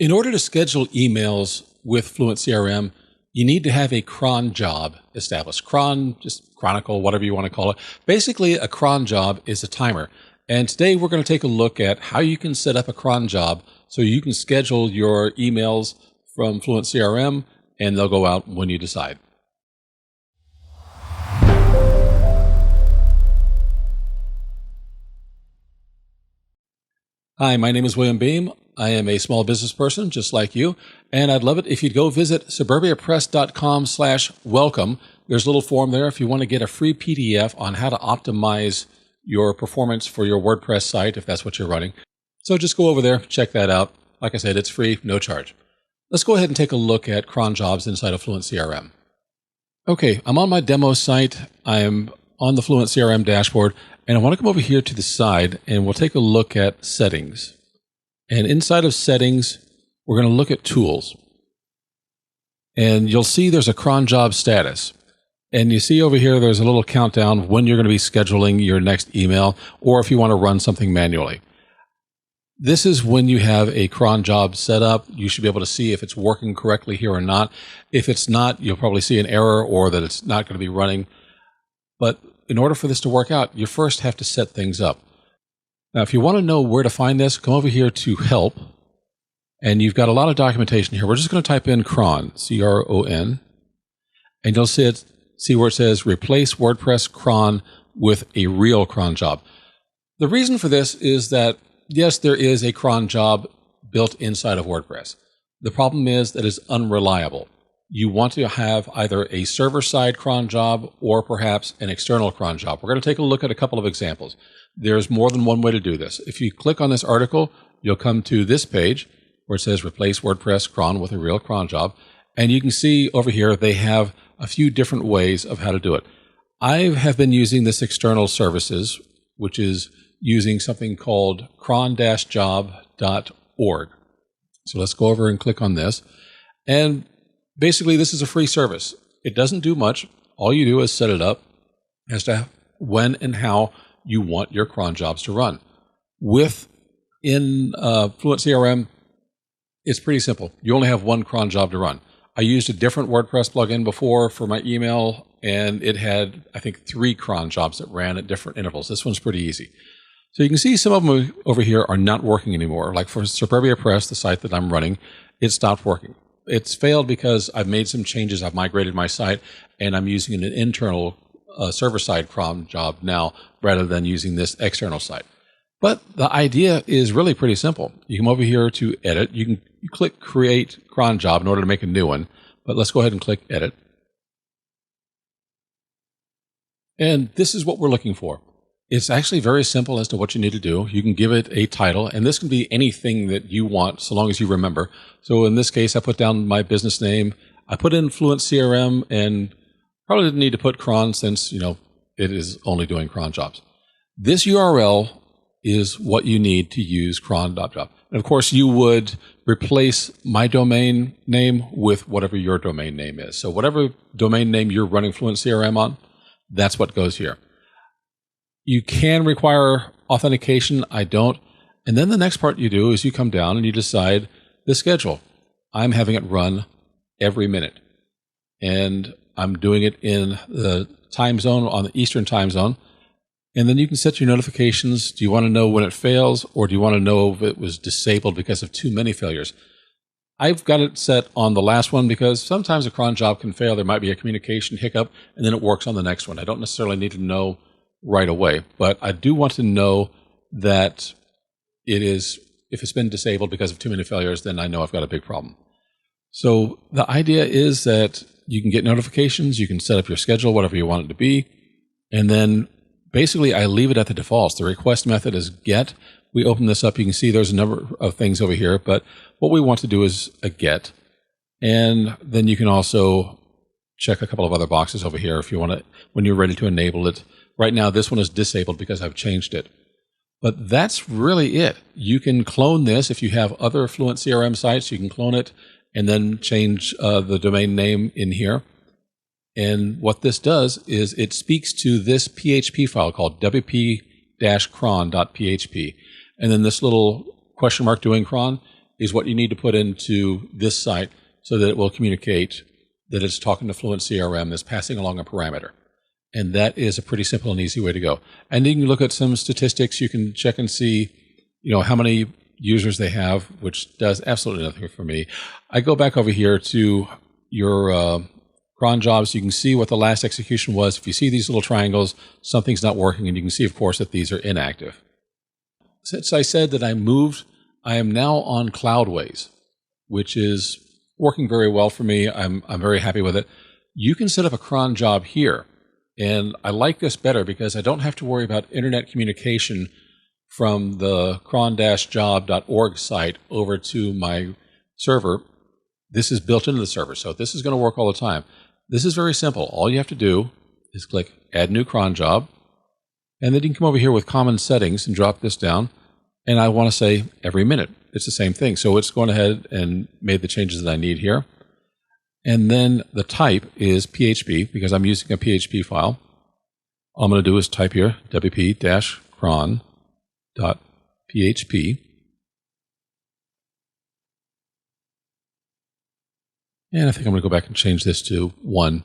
In order to schedule emails with FluentCRM, you need to have a cron job established. Cron, just chronicle, whatever you want to call it. Basically, a cron job is a timer. And today we're going to take a look at how you can set up a cron job so you can schedule your emails from FluentCRM and they'll go out when you decide. Hi, my name is William Beam. I am a small business person just like you, and I'd love it if you'd go visit suburbiapress.com/welcome. There's a little form there if you want to get a free PDF on how to optimize your performance for your WordPress site, if that's what you're running. So just go over there, check that out. Like I said, it's free, no charge. Let's go ahead and take a look at cron jobs inside of FluentCRM. Okay, I'm on my demo site. I am on the FluentCRM dashboard, and I want to come over here to the side, and we'll take a look at settings. And inside of settings, we're going to look at tools. And you'll see there's a cron job status. And you see over here, there's a little countdown when you're going to be scheduling your next email, or if you want to run something manually. This is when you have a cron job set up. You should be able to see if it's working correctly here or not. If it's not, you'll probably see an error or that it's not going to be running. But in order for this to work out, you first have to set things up. Now, if you want to know where to find this, come over here to Help. And you've got a lot of documentation here. We're just going to type in Cron, C-R-O-N. And you'll see where it says Replace WordPress Cron with a real cron job. The reason for this is that, yes, there is a cron job built inside of WordPress. The problem is that it's unreliable. You want to have either a server-side cron job or perhaps an external cron job. We're going to take a look at a couple of examples. There's more than one way to do this. If you click on this article, you'll come to this page where it says Replace WordPress Cron with a real cron job. And you can see over here they have a few different ways of how to do it. I have been using this external services, which is using something called cron-job.org. So let's go over and click on this. And basically, this is a free service. It doesn't do much. All you do is set it up as to when and how you want your cron jobs to run. Within FluentCRM, it's pretty simple. You only have one cron job to run. I used a different WordPress plugin before for my email, and it had, I think, 3 cron jobs that ran at different intervals. This one's pretty easy. So you can see some of them over here are not working anymore. Like for Suburbia Press, the site that I'm running, it stopped working. It's failed because I've made some changes. I've migrated my site, and I'm using an internal server-side cron job now rather than using this external site. But the idea is really pretty simple. You come over here to Edit. You click Create Cron Job in order to make a new one. But let's go ahead and click Edit. And this is what we're looking for. It's actually very simple as to what you need to do. You can give it a title, and this can be anything that you want so long as you remember. So in this case, I put down my business name. I put in FluentCRM, and probably didn't need to put cron since, it is only doing cron jobs. This URL is what you need to use cron.job. And of course, you would replace my domain name with whatever your domain name is. So whatever domain name you're running FluentCRM on, that's what goes here. You can require authentication. I don't. And then the next part you do is you come down and you decide the schedule. I'm having it run every minute. And I'm doing it in the time zone, on the Eastern time zone. And then you can set your notifications. Do you want to know when it fails, or do you want to know if it was disabled because of too many failures? I've got it set on the last one because sometimes a cron job can fail. There might be a communication hiccup, and then it works on the next one. I don't necessarily need to know right away, but I do want to know that it is, if it's been disabled because of too many failures, then I know I've got a big problem. So the idea is that you can get notifications, you can set up your schedule, whatever you want it to be, and then basically I leave it at the defaults. The request method is get. We open this up, you can see there's a number of things over here, but what we want to do is a get, and then you can also check a couple of other boxes over here if you want to, when you're ready to enable it. Right now, this one is disabled because I've changed it. But that's really it. You can clone this. If you have other FluentCRM sites, you can clone it and then change the domain name in here. And what this does is it speaks to this PHP file called wp-cron.php. And then this little question mark doing cron is what you need to put into this site so that it will communicate that it's talking to FluentCRM, that's passing along a parameter. And that is a pretty simple and easy way to go. And you can look at some statistics. You can check and see, how many users they have, which does absolutely nothing for me. I go back over here to your cron jobs. You can see what the last execution was. If you see these little triangles, something's not working, and you can see, of course, that these are inactive. Since I said that I moved, I am now on Cloudways, which is working very well for me. I'm very happy with it. You can set up a cron job here. And I like this better because I don't have to worry about internet communication from the cron-job.org site over to my server. This is built into the server, so this is going to work all the time. This is very simple. All you have to do is click Add New Cron Job, and then you can come over here with Common Settings and drop this down. And I want to say every minute. It's the same thing. So it's gone ahead and made the changes that I need here. And then the type is PHP because I'm using a PHP file. All I'm going to do is type here wp-cron.php. And I think I'm going to go back and change this to 1.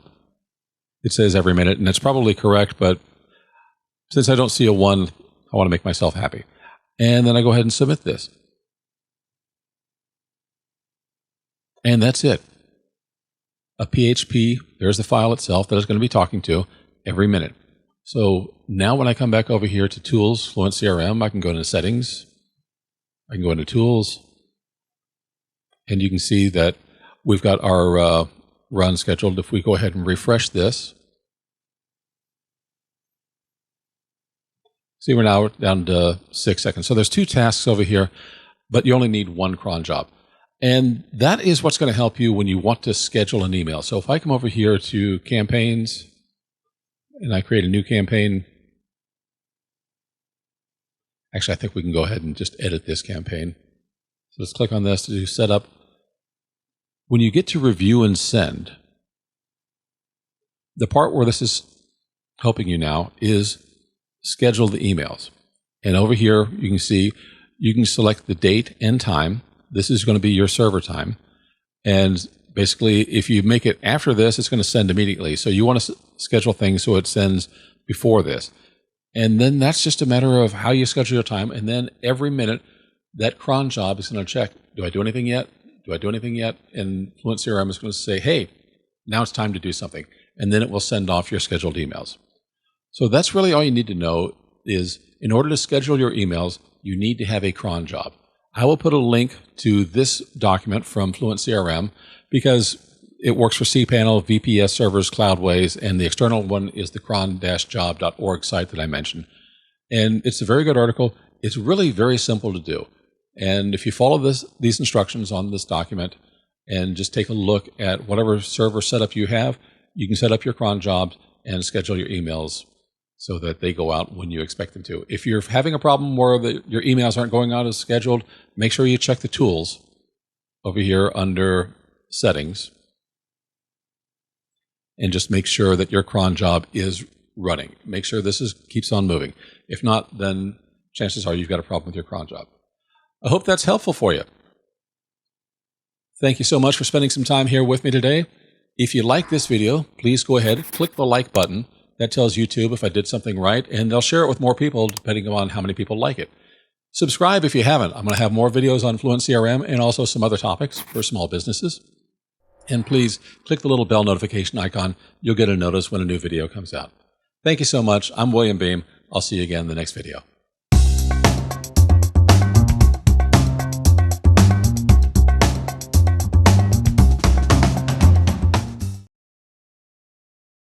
It says every minute, and that's probably correct, but since I don't see a 1, I want to make myself happy. And then I go ahead and submit this. And that's it. A PHP, there's the file itself that it's going to be talking to every minute. So now when I come back over here to Tools, FluentCRM, I can go into Settings, I can go into Tools, and you can see that we've got our run scheduled. If we go ahead and refresh this, see we're now down to 6 seconds. So there's 2 tasks over here, but you only need 1 cron job. And that is what's going to help you when you want to schedule an email. So if I come over here to Campaigns, and I create a new campaign. Actually, I think we can go ahead and just edit this campaign. So let's click on this to do setup. When you get to review and send, the part where this is helping you now is schedule the emails. And over here, you can see you can select the date and time. This is going to be your server time. And basically, if you make it after this, it's going to send immediately. So you want to schedule things so it sends before this. And then that's just a matter of how you schedule your time. And then every minute, that cron job is going to check, do I do anything yet? Do I do anything yet? And FluentCRM is going to say, hey, now it's time to do something. And then it will send off your scheduled emails. So that's really all you need to know is in order to schedule your emails, you need to have a cron job. I will put a link to this document from FluentCRM because it works for cPanel, VPS servers, Cloudways, and the external one is the cron-job.org site that I mentioned. And it's a very good article. It's really very simple to do. And if you follow these instructions on this document and just take a look at whatever server setup you have, you can set up your cron jobs and schedule your emails so that they go out when you expect them to. If you're having a problem where your emails aren't going out as scheduled, make sure you check the tools over here under Settings and just make sure that your cron job is running. Make sure this keeps on moving. If not, then chances are you've got a problem with your cron job. I hope that's helpful for you. Thank you so much for spending some time here with me today. If you like this video, please go ahead, click the like button. That tells YouTube if I did something right, and they'll share it with more people depending on how many people like it. Subscribe if you haven't. I'm going to have more videos on FluentCRM and also some other topics for small businesses. And please click the little bell notification icon. You'll get a notice when a new video comes out. Thank you so much. I'm William Beam. I'll see you again in the next video.